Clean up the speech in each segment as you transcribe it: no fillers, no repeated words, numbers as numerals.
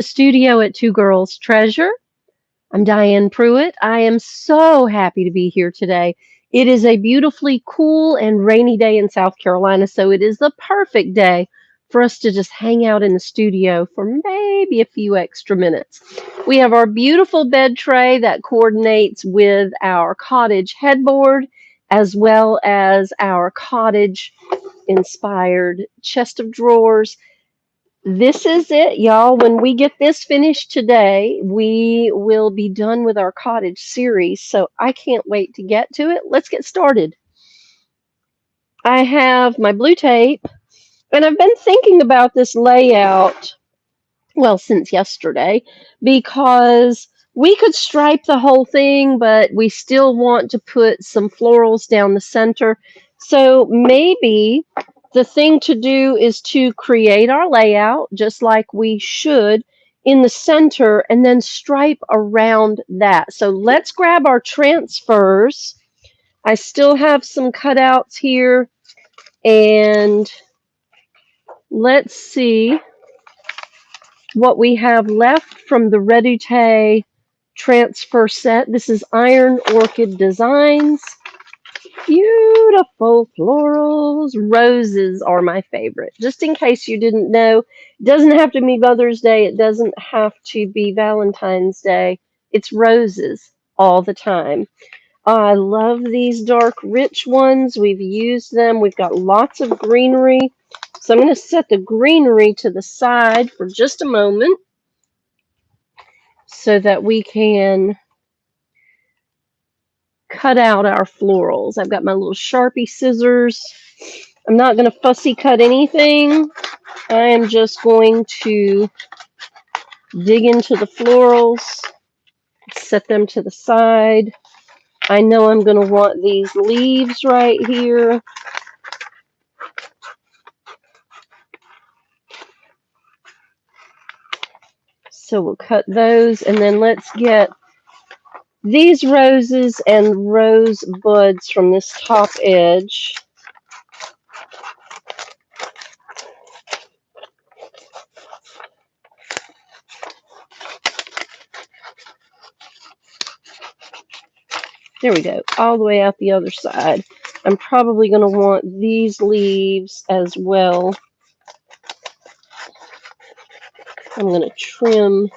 Studio at Two Girls Treasure. I'm Diane Pruitt. I am so happy to be here today. It is a beautifully cool and rainy day in South Carolina, so it is the perfect day for us to just hang out in the studio for maybe a few extra minutes. We have our beautiful bed tray that coordinates with our cottage headboard, as well as our cottage inspired chest of drawers. This is it, y'all. When we get this finished today, we will be done with our cottage series. So I can't wait to get to it. Let's get started. I have my blue tape, and I've been thinking about this layout, well, since yesterday, because we could stripe the whole thing, but we still want to put some florals down the center. So maybe the thing to do is to create our layout just like we should in the center and then stripe around that. So let's grab our transfers. I still have some cutouts here, and let's see what we have left from the Reduté transfer set. This is Iron Orchid Designs. Beautiful florals. Roses are my favorite. Just in case you didn't know, it doesn't have to be Mother's Day. It doesn't have to be Valentine's Day. It's roses all the time. I love these dark, rich ones. We've used them. We've got lots of greenery. So I'm going to set the greenery to the side for just a moment so that we can cut out our florals. I've got my little Sharpie scissors. I'm not going to fussy cut anything. I am just going to dig into the florals, set them to the side. I know I'm going to want these leaves right here. So we'll cut those, and then let's get these roses and rose buds from this top edge. There we go, all the way out the other side. I'm probably going to want these leaves as well. I'm going to trim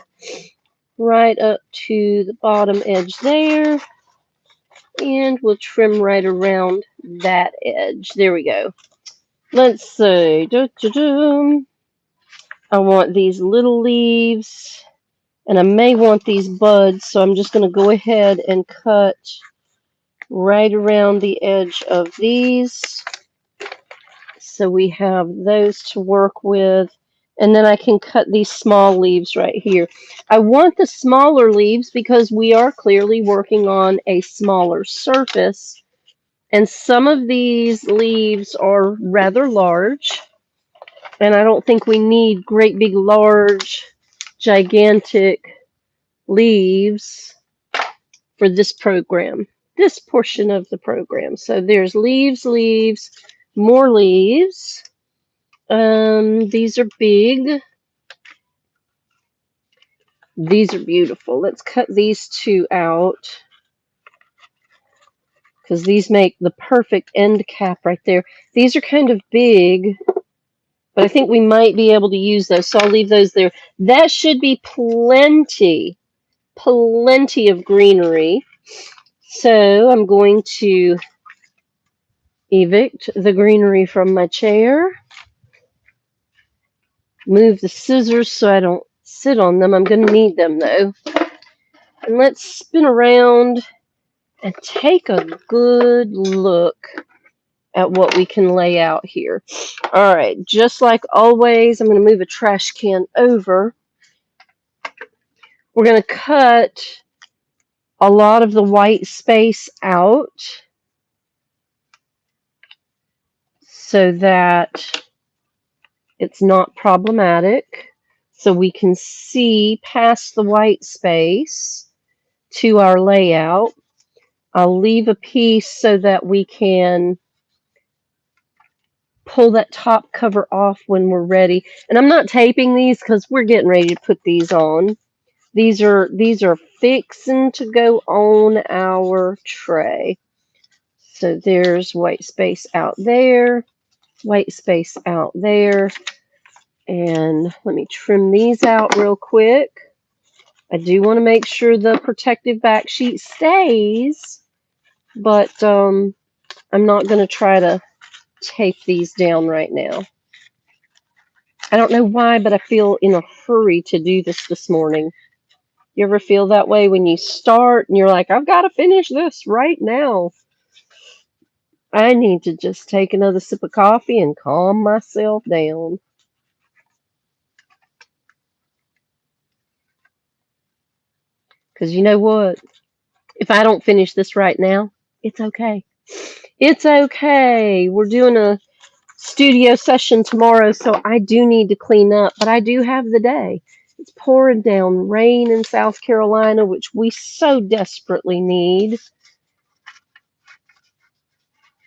right up to the bottom edge there, and we'll trim right around that edge. There we go. Let's see. I want these little leaves, and I may want these buds, so I'm just going to go ahead and cut right around the edge of these. So we have those to work with. And then I can cut these small leaves right here. I want the smaller leaves because we are clearly working on a smaller surface. And some of these leaves are rather large. And I don't think we need great big, large, gigantic leaves for this program, this portion of the program. So there's leaves, leaves, more leaves. These are big. These are beautiful. Let's cut these two out because these make the perfect end cap right there. These are kind of big, but I think we might be able to use those, so I'll leave those there. That should be plenty of greenery. So I'm going to evict the greenery from my chair. Move the scissors so I don't sit on them. I'm going to need them though. And let's spin around and take a good look at what we can lay out here. All right, just like always, I'm going to move a trash can over. We're going to cut a lot of the white space out so that it's not problematic. So we can see past the white space to our layout. I'll leave a piece so that we can pull that top cover off when we're ready. And I'm not taping these because we're getting ready to put these on. These are fixing to go on our tray. So there's white space out there, white space out there. And let me trim these out real quick. I do want to make sure the protective back sheet stays, but I'm not going to try to tape these down right now. I don't know why, but I feel in a hurry to do this morning. You ever feel that way when you start and you're like, I've got to finish this right now? I need to just take another sip of coffee and calm myself down. Because you know what? If I don't finish this right now, it's okay. It's okay. We're doing a studio session tomorrow, so I do need to clean up, but I do have the day. It's pouring down rain in South Carolina, which we so desperately need.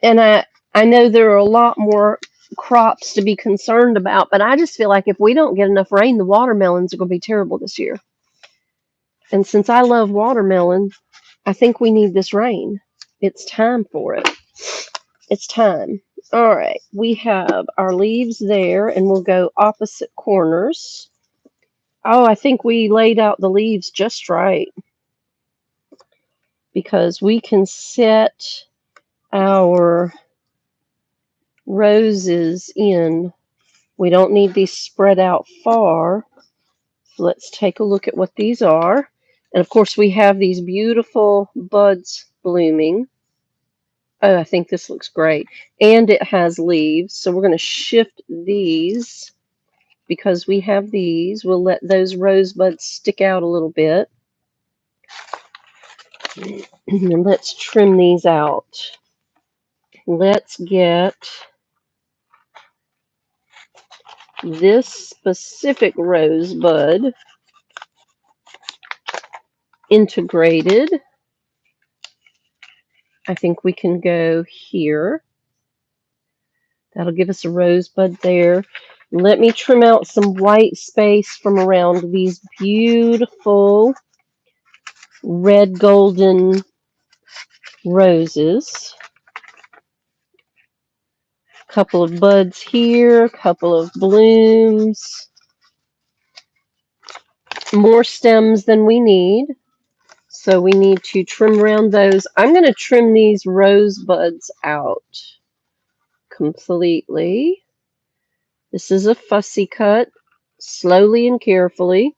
And I know there are a lot more crops to be concerned about, but I just feel like if we don't get enough rain, the watermelons are going to be terrible this year. And since I love watermelon, I think we need this rain. It's time for it. It's time. All right, we have our leaves there, and we'll go opposite corners. Oh, I think we laid out the leaves just right because we can set our roses in. We don't need these spread out far. So let's take a look at what these are. And of course, we have these beautiful buds blooming. Oh, I think this looks great. And it has leaves. So we're going to shift these because we have these. We'll let those rosebuds stick out a little bit. And let's trim these out. Let's get this specific rosebud integrated. I think we can go here. That'll give us a rosebud there. Let me trim out some white space from around these beautiful red golden roses. A couple of buds here, a couple of blooms. More stems than we need. So we need to trim around those. I'm going to trim these rosebuds out completely. This is a fussy cut, slowly and carefully.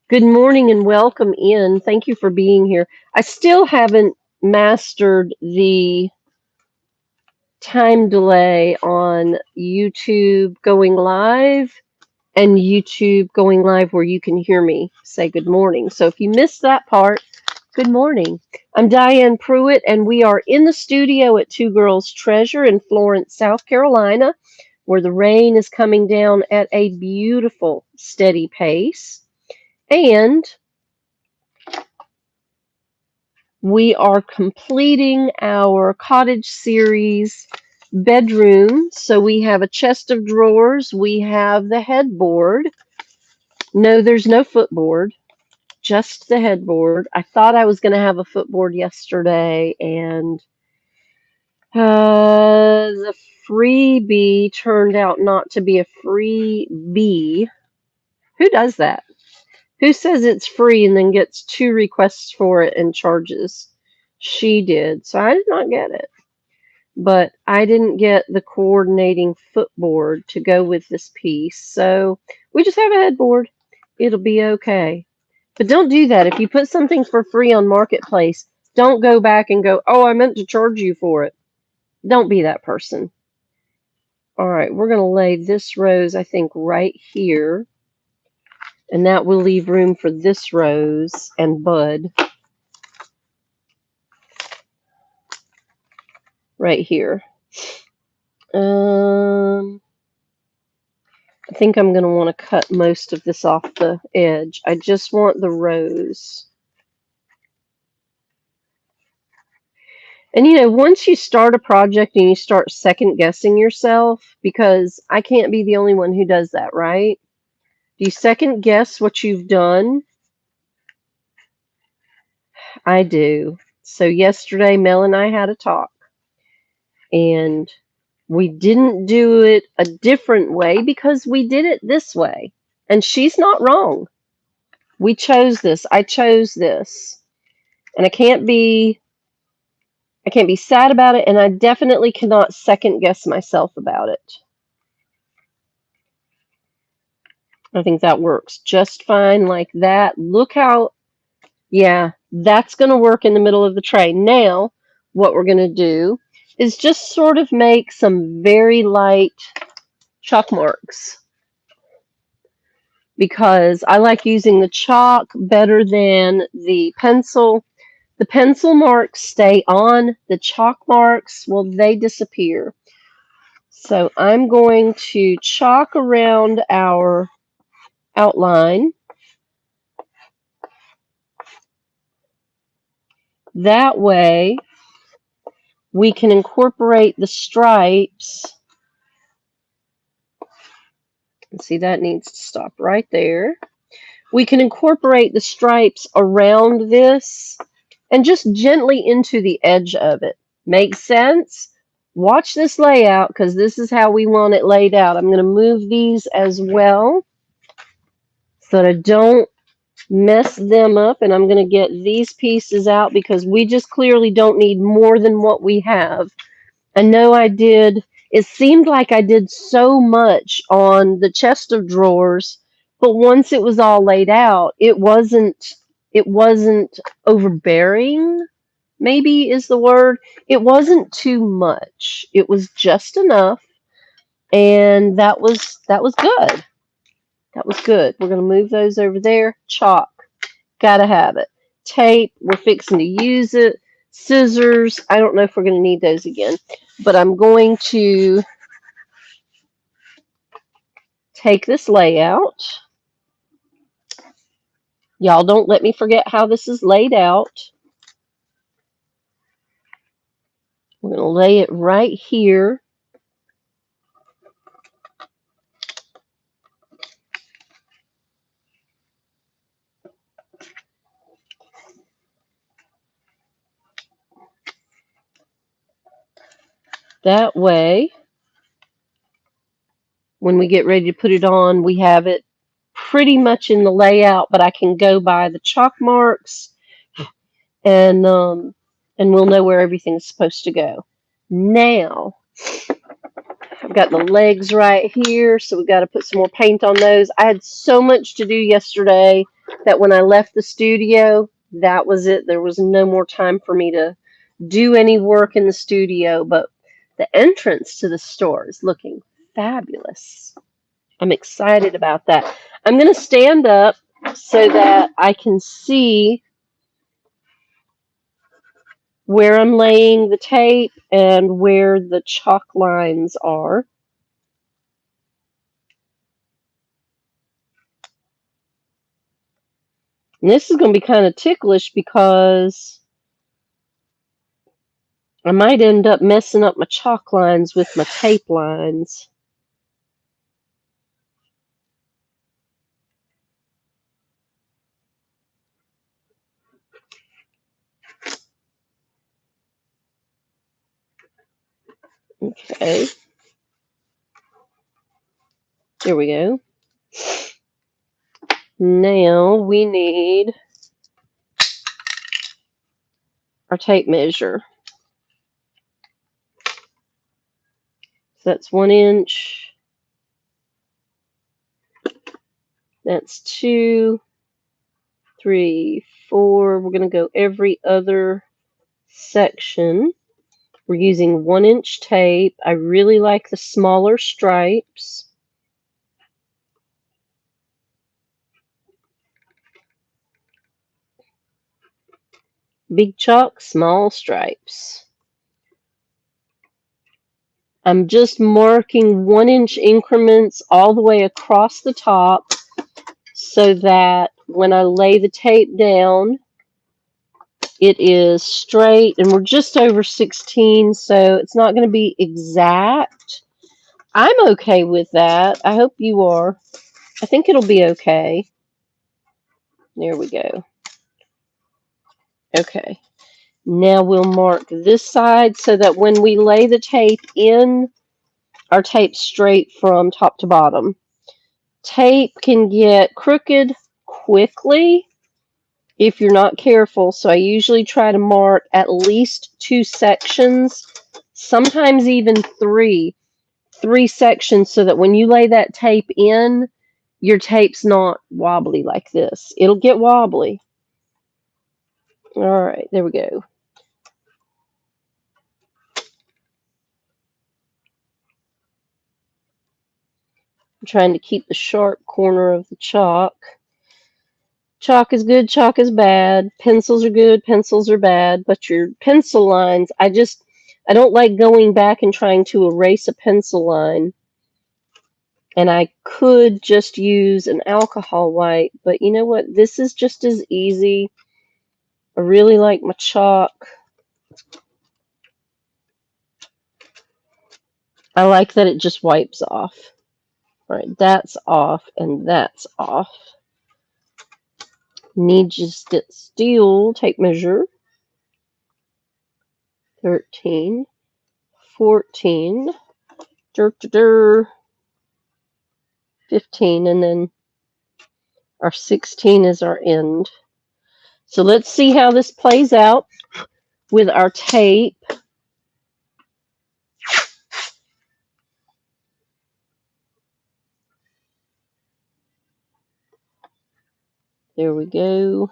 Good morning and welcome in. Thank you for being here. I still haven't mastered the time delay on YouTube going live and YouTube going live where you can hear me say good morning. So if you missed that part, good morning. I'm Diane Pruitt, and we are in the studio at Two Girls Treasure in Florence, South Carolina, where the rain is coming down at a beautiful, steady pace. And we are completing our cottage series bedroom. So we have a chest of drawers. We have the headboard. No, there's no footboard, just the headboard. I thought I was going to have a footboard yesterday, and the freebie turned out not to be a freebie. Who does that? Who says it's free and then gets 2 requests for it and charges? She did. So I did not get it. But I didn't get the coordinating footboard to go with this piece. So we just have a headboard. It'll be okay. But don't do that. If you put something for free on Marketplace, don't go back and go, oh, I meant to charge you for it. Don't be that person. All right, we're going to lay this rose, I think, right here. And that will leave room for this rose and bud right here. I think I'm going to want to cut most of this off the edge. I just want the rose. And you know, once you start a project and you start second guessing yourself, because I can't be the only one who does that, right? Do you second guess what you've done? I do. So yesterday, Mel and I had a talk, and we didn't do it a different way because we did it this way. And she's not wrong. We chose this. I chose this. And I can't be sad about it, and I definitely cannot second guess myself about it. I think that works just fine like that. Look how, yeah, that's going to work in the middle of the tray. Now, what we're going to do is just sort of make some very light chalk marks, because I like using the chalk better than the pencil. The pencil marks stay on, the chalk marks, well, they disappear. So I'm going to chalk around our outline. That way we can incorporate the stripes. And see, that needs to stop right there. We can incorporate the stripes around this and just gently into the edge of it. Makes sense? Watch this layout, because this is how we want it laid out. I'm going to move these as well so that I don't mess them up, and I'm going to get these pieces out because we just clearly don't need more than what we have. I know it seemed like I did so much on the chest of drawers, but once it was all laid out, it wasn't overbearing, maybe is the word. It wasn't too much. It was just enough, and that was good. That was good. We're going to move those over there. Chalk. Gotta have it. Tape. We're fixing to use it. Scissors. I don't know if we're going to need those again, but I'm going to take this layout. Y'all don't let me forget how this is laid out. We're going to lay it right here. That way, when we get ready to put it on, we have it pretty much in the layout, but I can go by the chalk marks, and we'll know where everything's supposed to go. Now, I've got the legs right here, so we've got to put some more paint on those. I had so much to do yesterday that when I left the studio, that was it. There was no more time for me to do any work in the studio, but the entrance to the store is looking fabulous. I'm excited about that. I'm going to stand up so that I can see where I'm laying the tape and where the chalk lines are. And this is going to be kind of ticklish because I might end up messing up my chalk lines with my tape lines. Okay. There we go. Now we need our tape measure. So that's 1 inch. That's 2, 3, 4. We're going to go every other section. We're using 1 inch tape. I really like the smaller stripes. Big chalk, small stripes. I'm just marking 1 inch increments all the way across the top so that when I lay the tape down, It is straight, and we're just over 16, so it's not going to be exact. I'm okay with that. I hope you are. I think it'll be okay. There we go. Okay. Now we'll mark this side so that when we lay the tape in, our tape's straight from top to bottom. Tape can get crooked quickly if you're not careful, so I usually try to mark at least 2 sections, sometimes even 3 sections, so that when you lay that tape in, your tape's not wobbly like this. It'll get wobbly. All right, there we go. I'm trying to keep the sharp corner of the chalk. Chalk is good, chalk is bad. Pencils are good, pencils are bad. But your pencil lines, I don't like going back and trying to erase a pencil line. And I could just use an alcohol white, but you know what? This is just as easy. I really like my chalk. I like that it just wipes off. All right, that's off and that's off. Need to sit still, tape measure. 13, 14, 15, and then our 16 is our end. So let's see how this plays out with our tape. There we go.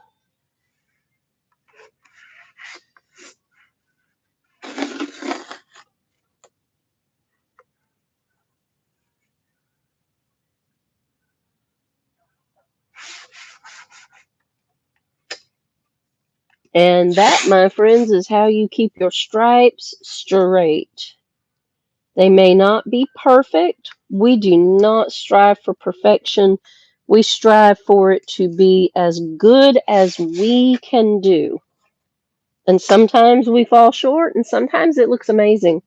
And that, my friends, is how you keep your stripes straight. They may not be perfect. We do not strive for perfection. We strive for it to be as good as we can do. And sometimes we fall short, and sometimes it looks amazing.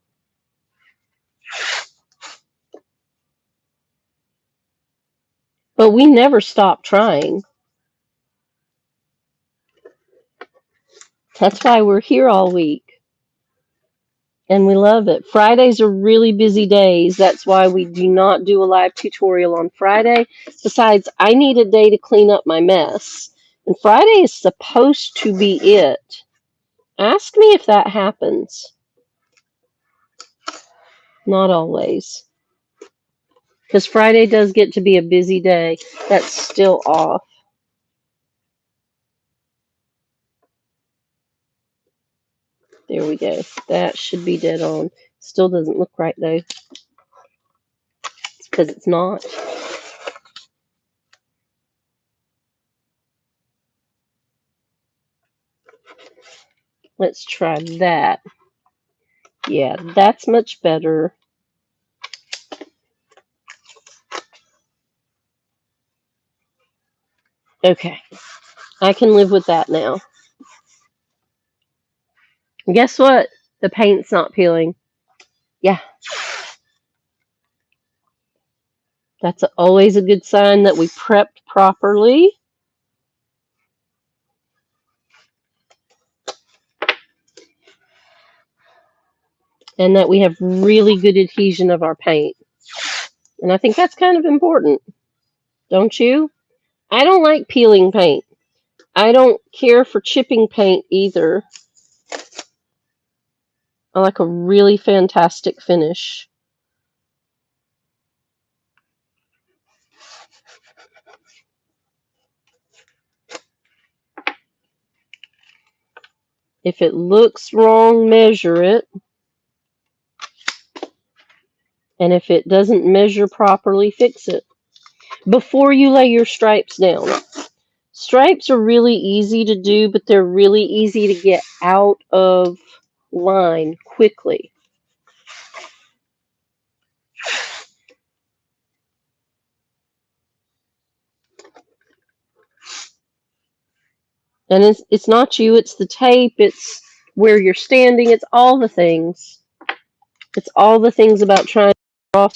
But we never stop trying. That's why we're here all week. And we love it. Fridays are really busy days. That's why we do not do a live tutorial on Friday. Besides, I need a day to clean up my mess. And Friday is supposed to be it. Ask me if that happens. Not always. Because Friday does get to be a busy day. That's still off. There we go. That should be dead on. Still doesn't look right though. It's because it's not. Let's try that. Yeah, that's much better. Okay. I can live with that now. Guess what? The paint's not peeling. Yeah. That's always a good sign that we prepped properly. And that we have really good adhesion of our paint. And I think that's kind of important. Don't you? I don't like peeling paint. I don't care for chipping paint either. I like a really fantastic finish. If it looks wrong, measure it. And if it doesn't measure properly, fix it. Before you lay your stripes down. Stripes are really easy to do, but they're really easy to get out of line quickly. And it's not you, it's the tape, it's where you're standing, it's all the things. It's all the things about trying to draw.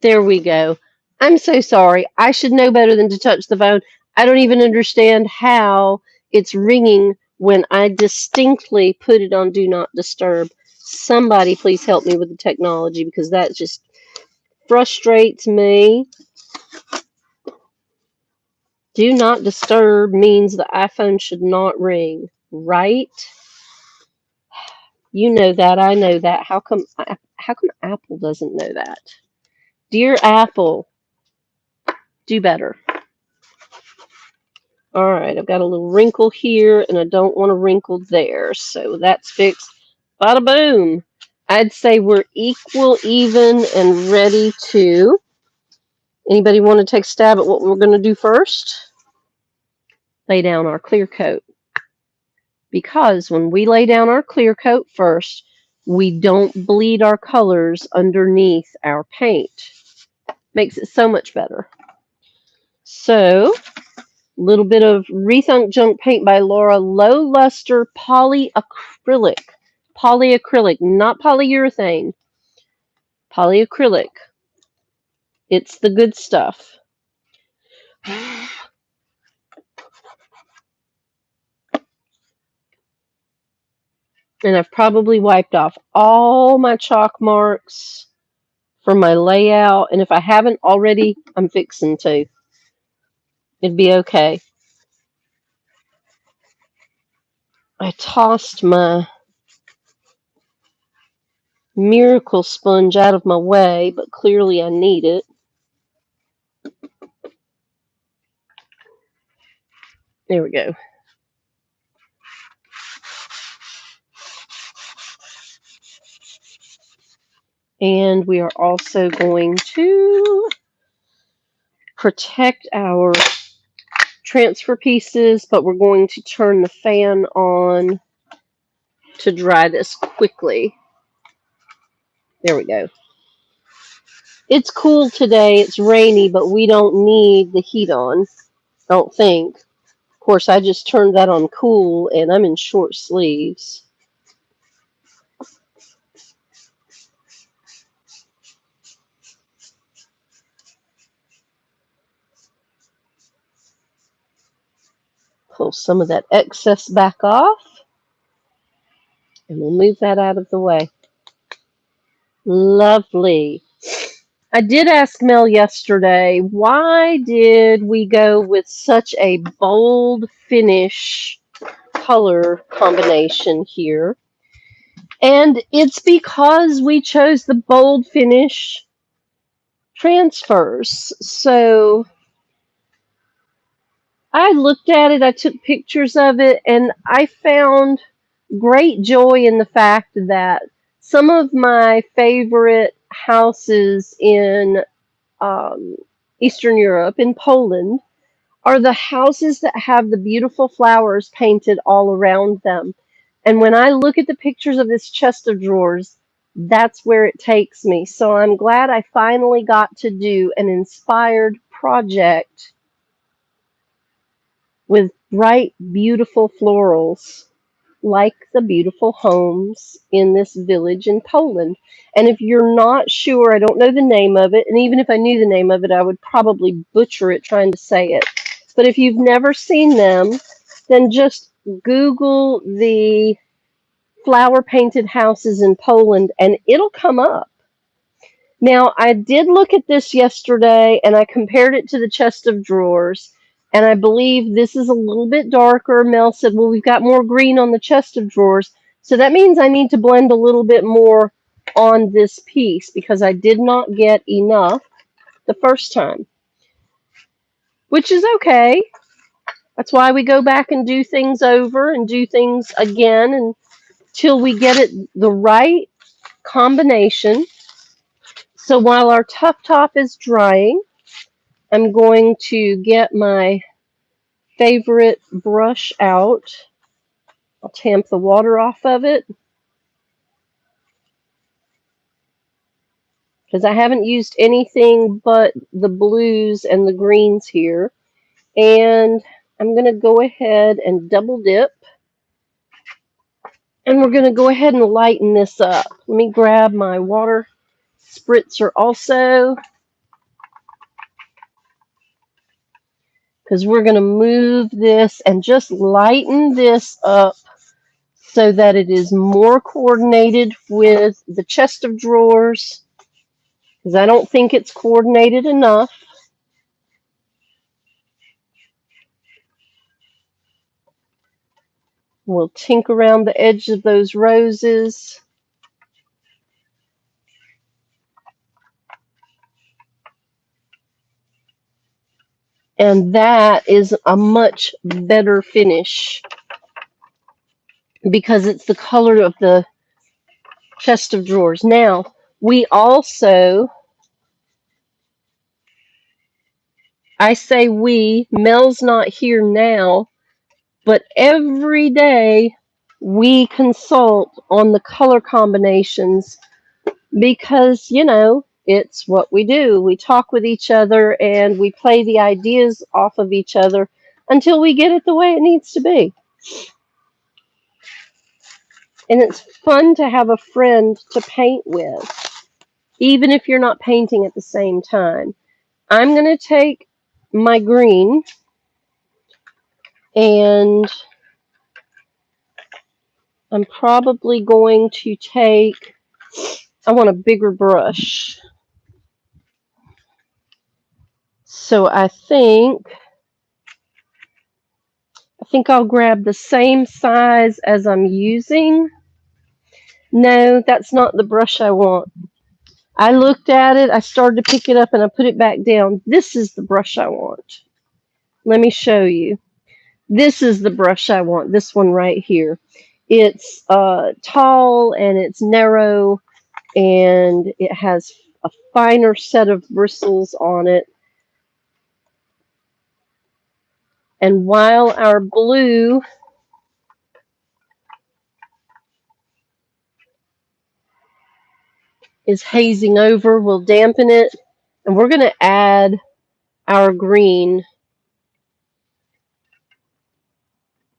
There we go. I'm so sorry. I should know better than to touch the phone. I don't even understand how it's ringing when I distinctly put it on Do Not Disturb. Somebody please help me with the technology because that just frustrates me. Do Not Disturb means the iPhone should not ring, right? You know that, I know that. How come Apple doesn't know that? Dear Apple, do better. All right, I've got a little wrinkle here, and I don't want a wrinkle there, so that's fixed. Bada boom! I'd say we're equal, even, and ready to. Anybody want to take a stab at what we're going to do first? Lay down our clear coat. Because when we lay down our clear coat first, we don't bleed our colors underneath our paint. Makes it so much better. So, little bit of Rethunk Junk Paint by Laura, low luster polyacrylic. Polyacrylic, not polyurethane. Polyacrylic. It's the good stuff. And I've probably wiped off all my chalk marks from my layout. And if I haven't already, I'm fixing to. It'd be okay. I tossed my miracle sponge out of my way, but clearly I need it. There we go. And we are also going to protect our transfer pieces, but we're going to turn the fan on to dry this quickly. There we go. It's cool today. It's rainy, but we don't need the heat on. I don't think. Of course, I just turned that on cool, and I'm in short sleeves. Pull some of that excess back off, and we'll move that out of the way. Lovely. I did ask Mel yesterday, why did we go with such a bold finish color combination here? And it's because we chose the bold finish transfers. So I looked at it, I took pictures of it, and I found great joy in the fact that some of my favorite houses in Eastern Europe, in Poland, are the houses that have the beautiful flowers painted all around them. And when I look at the pictures of this chest of drawers, that's where it takes me. So I'm glad I finally got to do an inspired project with bright, beautiful florals like the beautiful homes in this village in Poland. And if you're not sure, I don't know the name of it, and even if I knew the name of it, I would probably butcher it trying to say it. But if you've never seen them, then just Google the flower painted houses in Poland and it'll come up. Now, I did look at this yesterday and I compared it to the chest of drawers. And I believe this is a little bit darker. Mel said, well, we've got more green on the chest of drawers. So that means I need to blend a little bit more on this piece because I did not get enough the first time, which is okay. That's why we go back and do things over and do things again until we get it the right combination. So while our tough top is drying, I'm going to get my favorite brush out. I'll tamp the water off of it. because I haven't used anything but the blues and the greens here. And I'm going to go ahead and double dip. And we're going to go ahead and lighten this up. Let me grab my water spritzer also, because we're going to move this and just lighten this up so that it is more coordinated with the chest of drawers, because I don't think it's coordinated enough. We'll tink around the edge of those roses. And that is a much better finish because it's the color of the chest of drawers. Now, we also, I say we, Mel's not here now, but every day we consult on the color combinations because, it's what we do. We talk with each other and we play the ideas off of each other until we get it the way it needs to be. And it's fun to have a friend to paint with, even if you're not painting at the same time. I'm going to take my green and I'm probably going to take, I want a bigger brush. So I think I'll grab the same size as I'm using. No, that's not the brush I want. I looked at it, I started to pick it up, and I put it back down. This is the brush I want. Let me show you. This is the brush I want, this one right here. It's tall and it's narrow and it has a finer set of bristles on it. And while our blue is hazing over, we'll dampen it. And we're going to add our green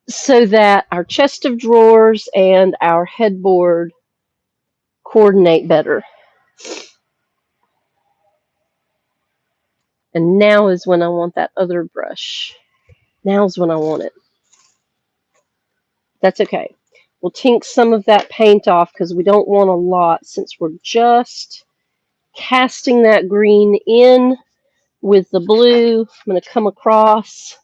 so that our chest of drawers and our headboard coordinate better. And now is when I want that other brush. Now's when I want it. That's okay. We'll tink some of that paint off because we don't want a lot since we're just casting that green in with the blue. I'm going to come across.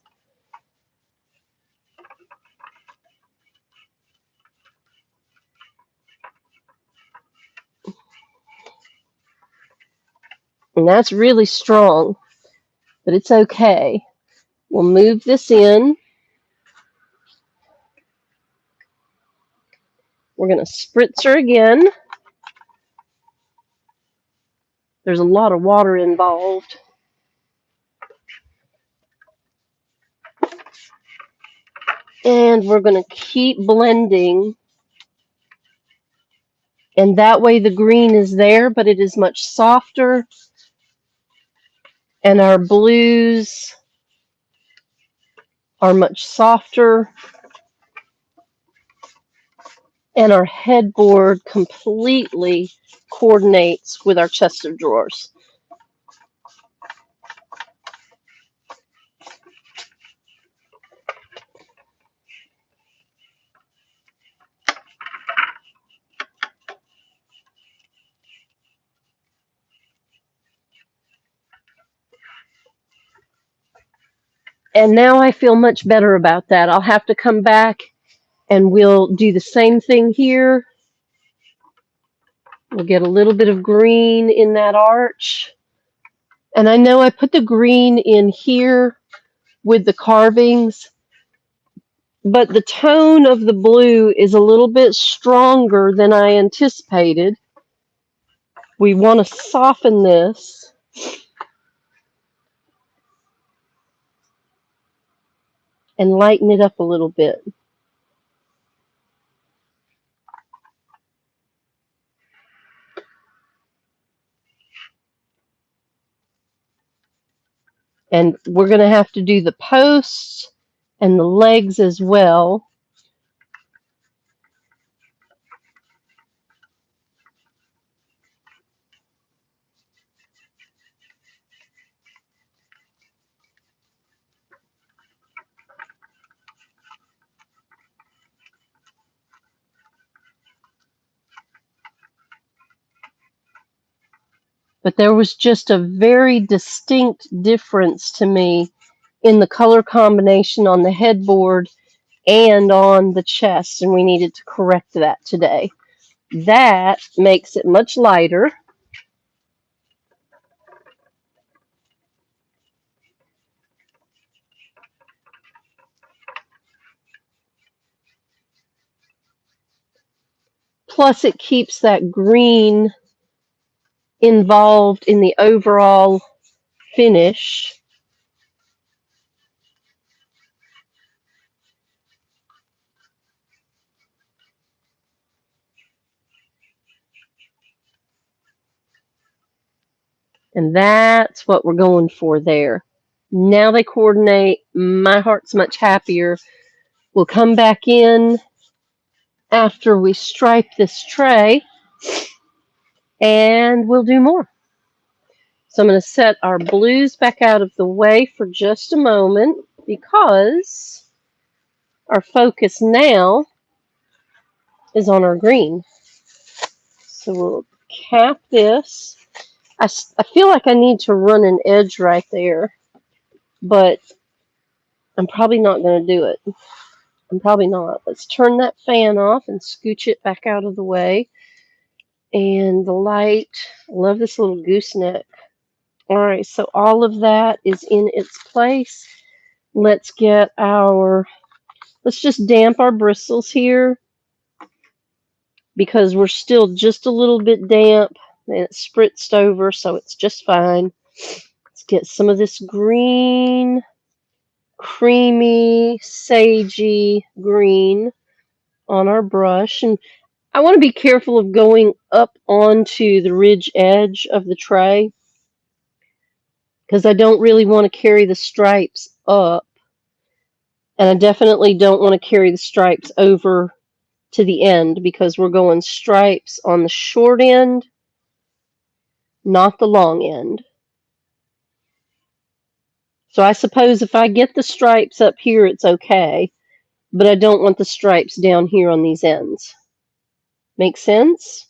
And that's really strong, but it's okay. We'll move this in. We're going to spritz her again. There's a lot of water involved. And we're going to keep blending. And that way the green is there, but it is much softer. And our blues are much softer. And our headboard completely coordinates with our chest of drawers. And now I feel much better about that. I'll have to come back and we'll do the same thing here. We'll get a little bit of green in that arch. And I know I put the green in here with the carvings, but the tone of the blue is a little bit stronger than I anticipated. We want to soften this. And lighten it up a little bit. And we're going to have to do the posts and the legs as well. But there was just a very distinct difference to me in the color combination on the headboard and on the chest, and we needed to correct that today. That makes it much lighter. Plus, it keeps that green involved in the overall finish. And that's what we're going for there. Now they coordinate. My heart's much happier. We'll come back in after we stripe this tray and we'll do more. So I'm going to set our blues back out of the way for just a moment because our focus now is on our green. So we'll cap this. I feel like I need to run an edge right there, but I'm probably not going to do it. I'm probably not. Let's turn that fan off and scooch it back out of the way. And the light, I love this little gooseneck. All right, so all of that is in its place. Let's just damp our bristles here because we're still just a little bit damp and it's spritzed over, so it's just fine. Let's get some of this green, creamy, sagey green on our brush. And I want to be careful of going up onto the ridge edge of the tray because I don't really want to carry the stripes up. And I definitely don't want to carry the stripes over to the end because we're going stripes on the short end, not the long end. So I suppose if I get the stripes up here, it's okay, but I don't want the stripes down here on these ends. Make sense?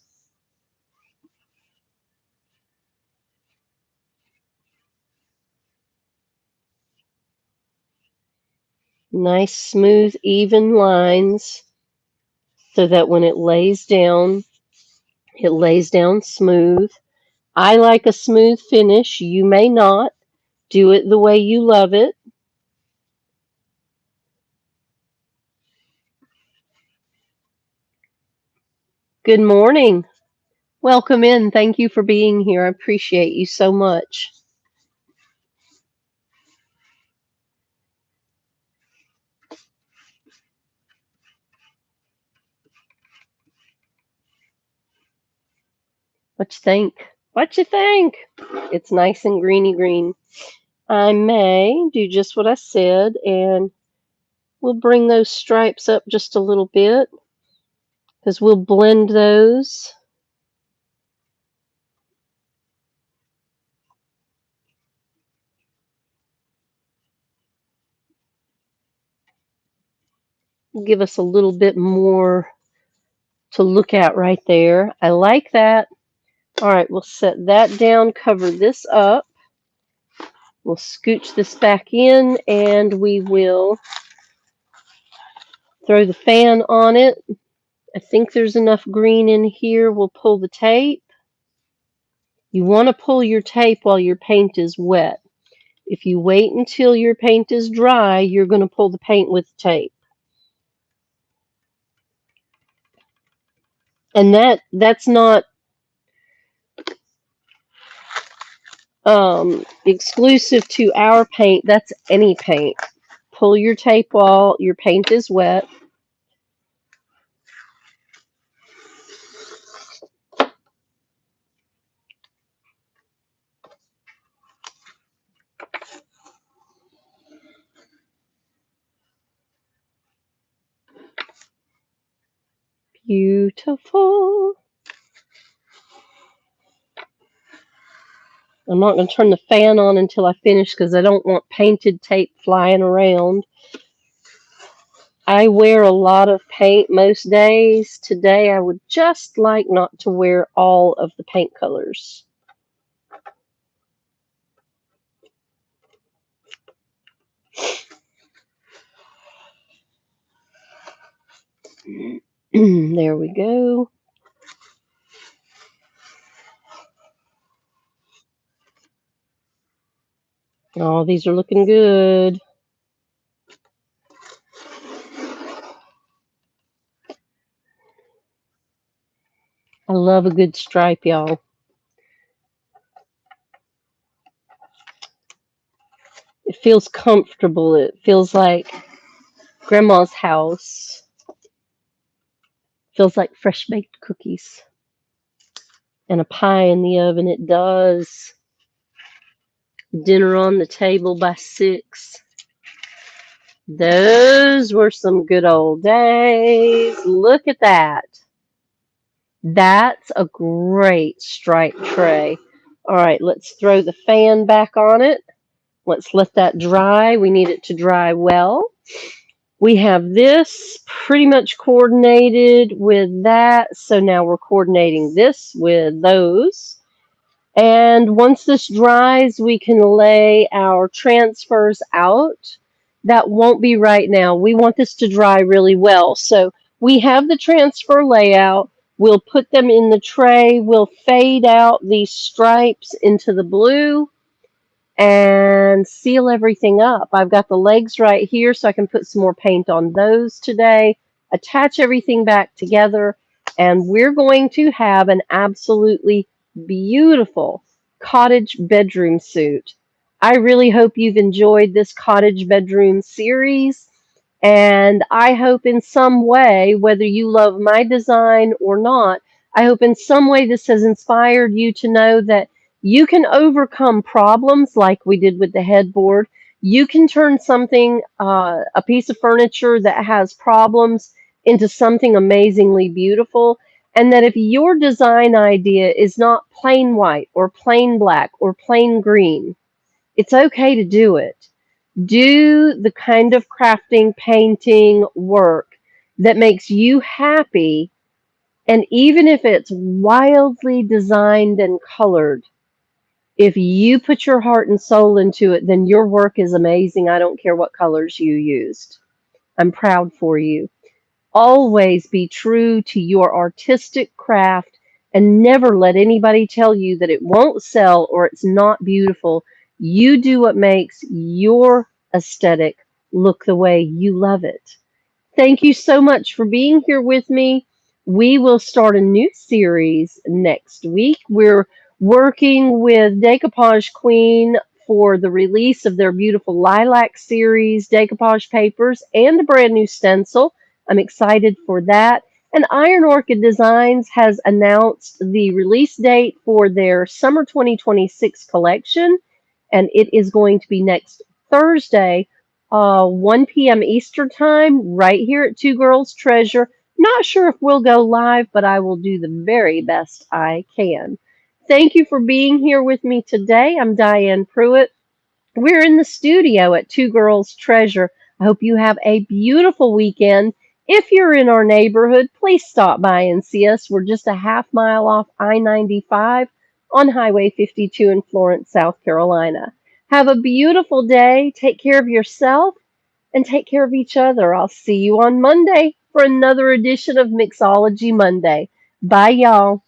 Nice, smooth, even lines so that when it lays down smooth. I like a smooth finish. You may not. Do it the way you love it. Good morning. Welcome in. Thank you for being here. I appreciate you so much. What you think? What you think? It's nice and greeny green. I may do just what I said, and we'll bring those stripes up just a little bit because we'll blend those. Give us a little bit more to look at right there. I like that. All right, we'll set that down, cover this up. We'll scooch this back in, and we will throw the fan on it. I think there's enough green in here. We'll pull the tape. You want to pull your tape while your paint is wet. If you wait until your paint is dry, you're going to pull the paint with tape. And that's not exclusive to our paint. That's any paint. Pull your tape while your paint is wet. beautiful. I'm not going to turn the fan on until I finish because I don't want painted tape flying around. I wear a lot of paint most days. Today I would just like not to wear all of the paint colors. There we go. Oh, these are looking good. I love a good stripe, y'all. It feels comfortable. It feels like grandma's house. Feels like fresh baked cookies and a pie in the oven. It does. Dinner on the table by 6. Those were some good old days. Look at that. That's a great stripe tray. All right, let's throw the fan back on it. Let's let that dry. We need it to dry well. We have this pretty much coordinated with that. So now we're coordinating this with those. And once this dries, we can lay our transfers out. That won't be right now. We want this to dry really well. So we have the transfer layout. We'll put them in the tray. We'll fade out these stripes into the blue and seal everything up. I've got the legs right here so I can put some more paint on those today, attach everything back together, and we're going to have an absolutely beautiful cottage bedroom suit. I really hope you've enjoyed this cottage bedroom series, and I hope in some way, whether you love my design or not, I hope in some way this has inspired you to know that you can overcome problems like we did with the headboard. You can turn something, a piece of furniture that has problems, into something amazingly beautiful. And that if your design idea is not plain white or plain black or plain green, it's okay to do it. Do the kind of crafting, painting work that makes you happy. And even if it's wildly designed and colored, if you put your heart and soul into it, then your work is amazing. I don't care what colors you used. I'm proud for you. Always be true to your artistic craft and never let anybody tell you that it won't sell or it's not beautiful. You do what makes your aesthetic look the way you love it. Thank you so much for being here with me. We will start a new series next week. We're working with Decoupage Queen for the release of their beautiful Lilac series, decoupage papers, and a brand new stencil. I'm excited for that. And Iron Orchid Designs has announced the release date for their summer 2026 collection, and it is going to be next Thursday, 1 p.m. Eastern Time, right here at Two Girls Treasure. Not sure if we'll go live, but I will do the very best I can. Thank you for being here with me today. I'm Diane Pruitt. We're in the studio at Two Girls Treasure. I hope you have a beautiful weekend. If you're in our neighborhood, please stop by and see us. We're just a half mile off I-95 on Highway 52 in Florence, South Carolina. Have a beautiful day. Take care of yourself and take care of each other. I'll see you on Monday for another edition of Mixology Monday. Bye, y'all.